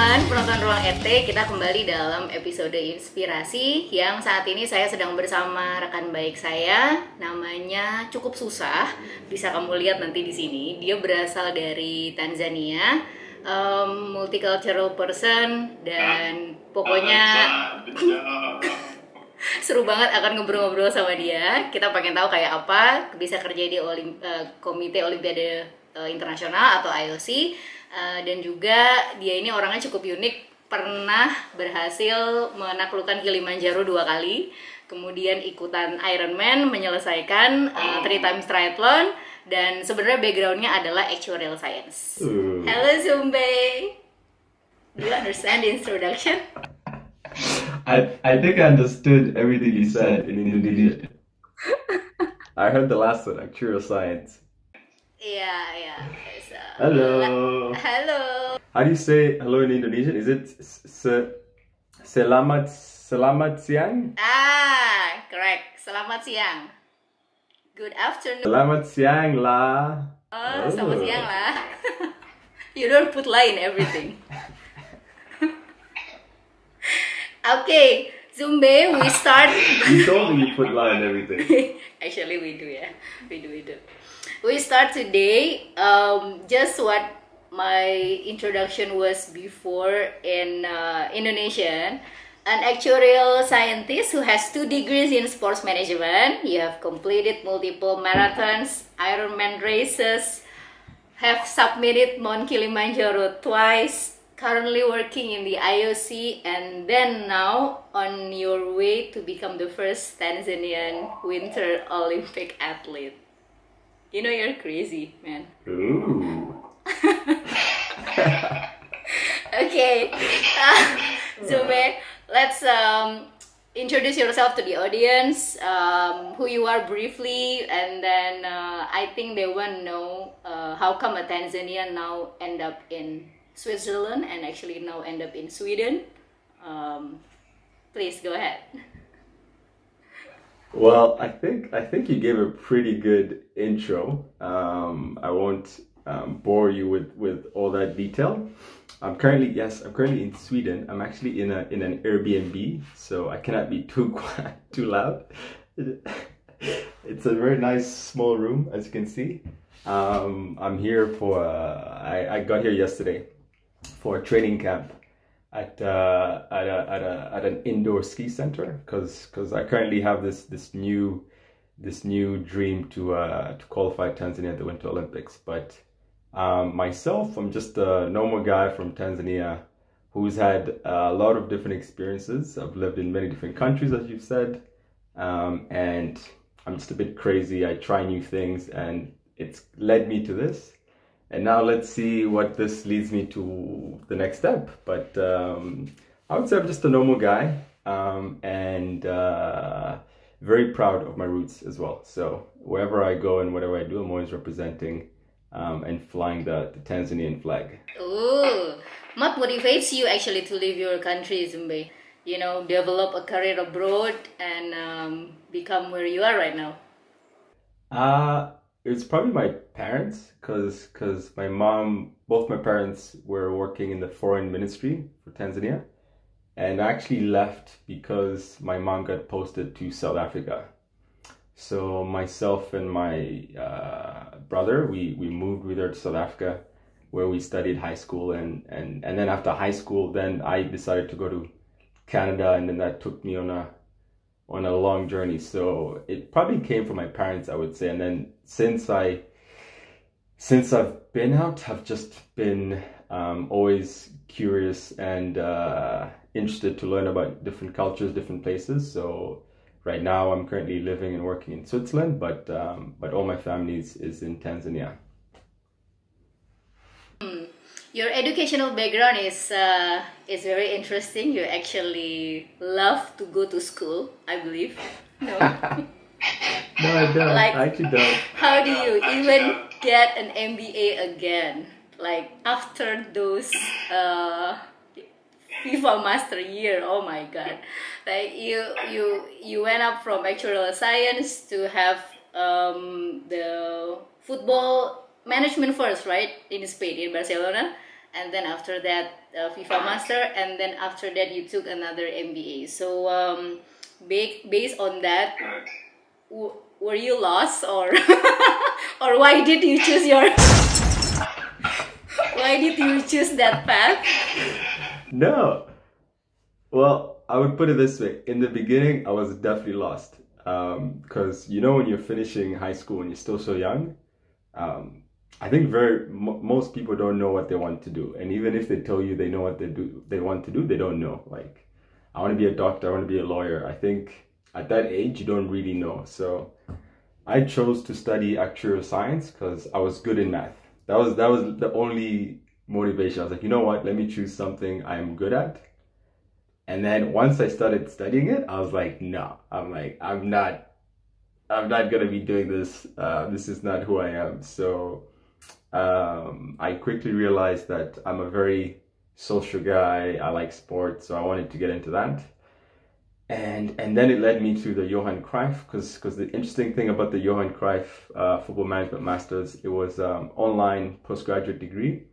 teman-teman penonton Ruang RT, kita kembali dalam episode inspirasi yang saat ini saya sedang bersama rekan baik saya, namanya cukup susah, bisa kamu lihat nanti di sini. Dia berasal dari Tanzania, multicultural person, dan pokoknya seru banget akan ngobrol-ngobrol sama dia. Kita pengen tahu kayak apa, bisa kerja di Komite Olimpiade Internasional atau IOC. Dan juga dia ini orangnya cukup unik, pernah berhasil menaklukkan Kilimanjaro 2 kali, kemudian ikutan Ironman, menyelesaikan 3 times triathlon, dan sebenarnya backgroundnya adalah actuarial science. Hello Nzumbe, do you understand the introduction? I think I understood everything you said in Indonesian. I heard the last one, actuarial science. Yeah. Hello. Hello. How do you say hello in Indonesian? Is it selamat siang? Correct. Selamat siang. Good afternoon. Selamat siang lah. Selamat siang lah. You don't put la in everything. Okay, Nzumbe, we start. You told me you put la in everything. Actually, we do, yeah. We do. We start today, just what my introduction was before in Indonesian. An actuarial scientist who has 2 degrees in sports management. You have completed multiple marathons, Ironman races, have submitted Mount Kilimanjaro twice, currently working in the IOC, and then now on your way to become the first Tanzanian Winter Olympic athlete. You know, you're crazy, man. Ooh. Okay, Nzumbe, let's introduce yourself to the audience, who you are briefly, and then I think they want to know how come a Tanzanian now end up in Switzerland and actually now end up in Sweden. Please go ahead. Well, I think you gave a pretty good intro. I won't bore you with all that detail. I'm currently in Sweden. I'm actually in an Airbnb, so I cannot be too quiet, too loud. It's a very nice small room, as you can see. I'm here for I got here yesterday for a training camp at an indoor ski center, because I currently have this new dream to qualify Tanzania at the Winter Olympics. But myself, I'm just a normal guy from Tanzania who's had a lot of different experiences. I've lived in many different countries, as you've said, and I'm just a bit crazy. I try new things, and it's led me to this. And now let's see what this leads me to the next step. But I would say I'm just a normal guy, and very proud of my roots as well. So wherever I go and whatever I do, I'm always representing and flying the Tanzanian flag. Ooh, what motivates you actually to leave your country, Nzumbe? You know, develop a career abroad and become where you are right now? It's probably my parents, because both my parents were working in the foreign ministry for Tanzania, and I actually left because my mom got posted to South Africa. So myself and my brother, we moved with her to South Africa, where we studied high school, and then after high school, then I decided to go to Canada, and then that took me on a long journey. So it probably came from my parents, I would say. And then since I've been out, I've just been always curious and interested to learn about different cultures, different places. So right now I'm currently living and working in Switzerland, but all my family is in Tanzania. Your educational background is very interesting. You actually love to go to school, I believe. No, No, I don't. I actually don't. How do you even get an MBA again? Like after those FIFA master year, oh my god! Like you went up from actuarial science to have the football management first, right, in Spain, in Barcelona, and then after that FIFA Master, and then after that you took another MBA. So based on that, were you lost, or or why did you choose that path? No. Well, I would put it this way. In the beginning, I was definitely lost. Because, you know, when you're finishing high school and you're still so young, I think most people don't know what they want to do. And even if they tell you they know what they want to do, they don't know. Like, I want to be a doctor, I want to be a lawyer. I think at that age, you don't really know. So I chose to study actuarial science because I was good in math. That was the only motivation. I was like, you know what, let me choose something I'm good at. And then once I started studying it, I was like, no, I'm not gonna be doing this. This is not who I am. So I quickly realized that I'm a very social guy. I like sports, so I wanted to get into that. And then it led me to the Johan Cruyff, because the interesting thing about the Johan Cruyff Football Management Masters, it was online postgraduate degree.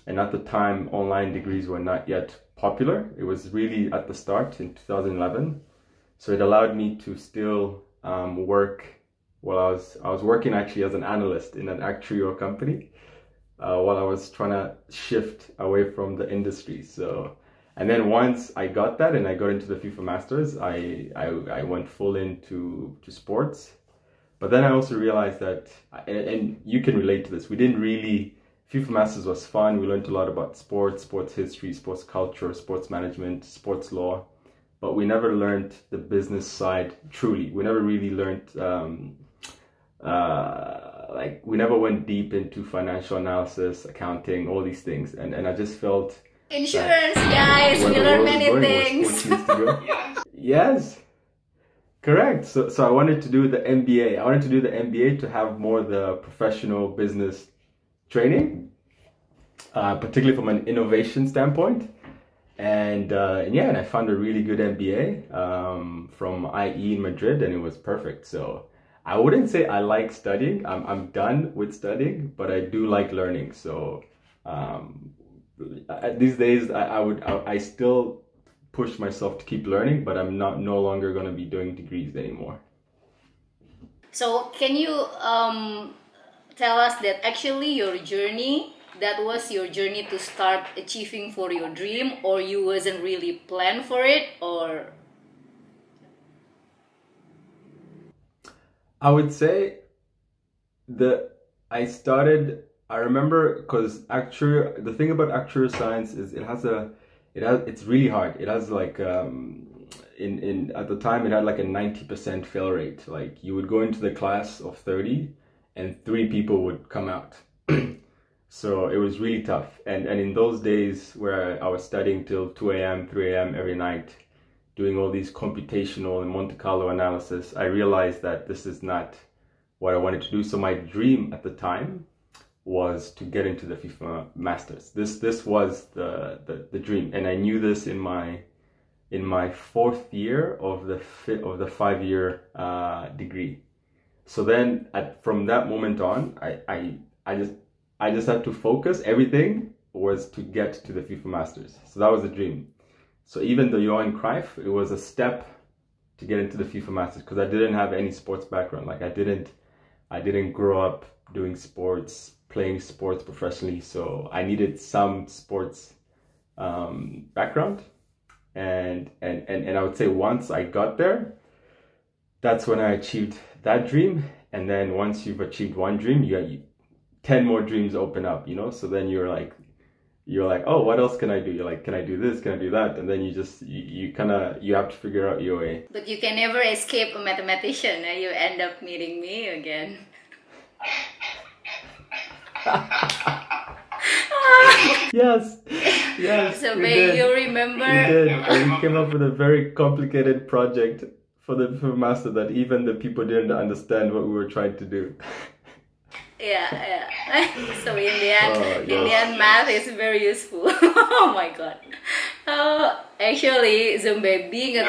And at the time, online degrees were not yet popular. It was really at the start in 2011. So it allowed me to still work. Well, I was working actually as an analyst in an actuarial company while I was trying to shift away from the industry. So, and then once I got that and I got into the FIFA Masters, I went full into sports. But then I also realized that, and you can relate to this, we didn't really, FIFA Masters was fun. We learned a lot about sports history, sports culture, sports management, sports law, but we never learned the business side truly. We never really learned, like, we never went deep into financial analysis, accounting, all these things. And I just felt insurance, guys, we learn many things. Yes, correct. So I wanted to do the MBA. I wanted to do the MBA to have more the professional business training, particularly from an innovation standpoint. And I found a really good MBA from IE in Madrid, and it was perfect. So I wouldn't say I like studying. I'm done with studying, but I do like learning. So these days I still push myself to keep learning, but I'm no longer going to be doing degrees anymore. So can you tell us that actually that was your journey to start achieving for your dream, or you wasn't really planned for it, or? I would say I remember, because the thing about actuarial science is it's really hard. It has like, at the time it had like a 90% fail rate. Like, you would go into the class of 30 and 3 people would come out. So it was really tough. And in those days where I was studying till 2 a.m., 3 a.m. every night, doing all these computational and Monte Carlo analysis, I realized that this is not what I wanted to do. So my dream at the time was to get into the FIFA Masters. This was the dream. And I knew this in my 4th year of the 5-year degree. So then from that moment on, I just had to focus. Everything was to get to the FIFA Masters. So that was the dream. So even the Johan Cruyff, it was a step to get into the FIFA Masters, because I didn't have any sports background. Like, I didn't grow up doing sports, playing sports professionally. So I needed some sports background. And I would say once I got there, that's when I achieved that dream. And then once you've achieved one dream, you got 10 more dreams open up, you know? So then you're like, oh, what else can I do? You're like, can I do this? Can I do that? And then you have to figure out your way. But you can never escape a mathematician. You end up meeting me again. Yes. So may you remember? We did. And we came up with a very complicated project for the master that even the people didn't understand what we were trying to do. Yeah. So in the end, math is very useful. Oh my god. Actually, Nzumbe, being a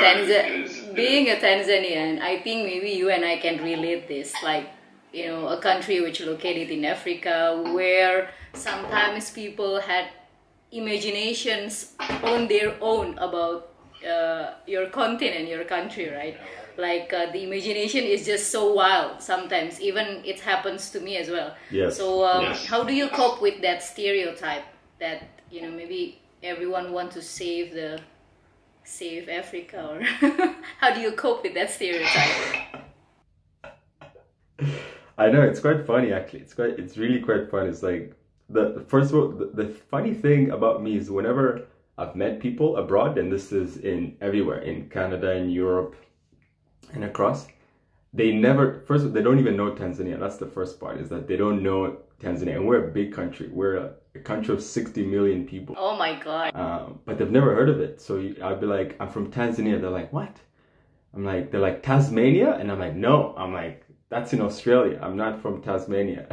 Tanzanian, I think maybe you and I can relate this. Like, you know, a country which located in Africa, where sometimes people had imaginations on their own about your continent, your country, right? Like the imagination is just so wild sometimes. Even it happens to me as well. Yes. So Yes. how do you cope with that stereotype that, you know, maybe everyone want to save Africa, or how do you cope with that stereotype? I know, it's quite funny actually. It's really quite fun. It's like first of all, the funny thing about me is whenever I've met people abroad, and this is in everywhere, in Canada, in Europe, and across, they don't even know Tanzania. That's the first part, is that they don't know Tanzania. And we're a big country. We're a country of 60 million people. Oh my God. But they've never heard of it. So I'd be like, I'm from Tanzania. They're like, what? They're like, Tasmania? And I'm like, no. I'm like, that's in Australia. I'm not from Tasmania.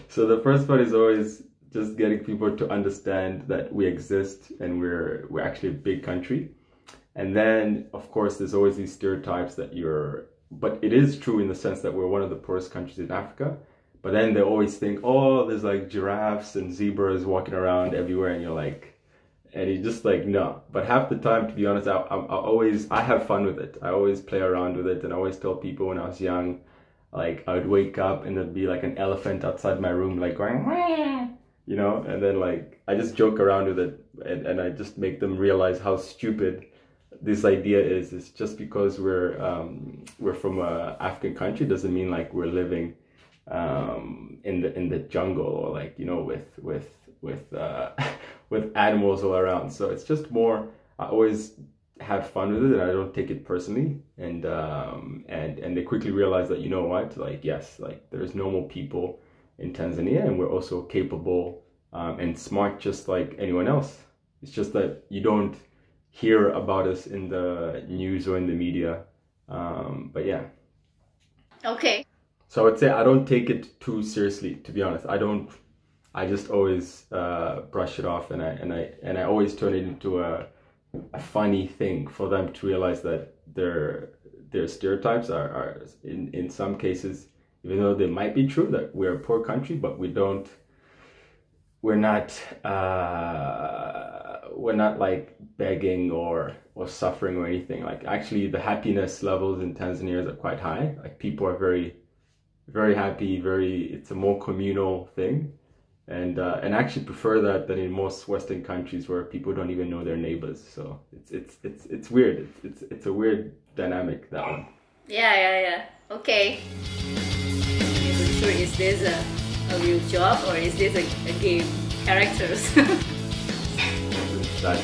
So the first part is always just getting people to understand that we exist and we're actually a big country. And then, of course, there's always these stereotypes that but it is true in the sense that we're one of the poorest countries in Africa. But then they always think, oh, there's like giraffes and zebras walking around everywhere. And you're just like, no. But half the time, to be honest, I have fun with it. I always play around with it. And I always tell people when I was young, like I would wake up and there'd be like an elephant outside my room, like going, wah! You know, and then like I just joke around with it, and I just make them realize how stupid this idea is. It's just because we're from a African country doesn't mean like we're living in the jungle, or like, you know, with animals all around. So it's just more, I always have fun with it, and I don't take it personally. And they quickly realize that, you know what, like, yes, like there's normal people in Tanzania, and we're also capable and smart just like anyone else. It's just that you don't hear about us in the news or in the media. But yeah. Okay. So I would say I don't take it too seriously, to be honest. I just always brush it off, and I always turn it into a funny thing for them to realize that their stereotypes are in some cases, even though they might be true, that we're a poor country, but we're not like begging or suffering or anything. Like, actually the happiness levels in Tanzania are quite high. Like, people are very, very happy, it's a more communal thing. And I actually prefer that than in most Western countries where people don't even know their neighbors. So it's weird. It's a weird dynamic, that one. Yeah. Okay. I'm not sure, is this a real job or is this a game? Characters. Not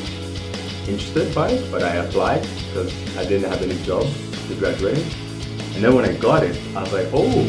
interested by it, but I applied because I didn't have any job to graduate. And then when I got it, I was like, oh.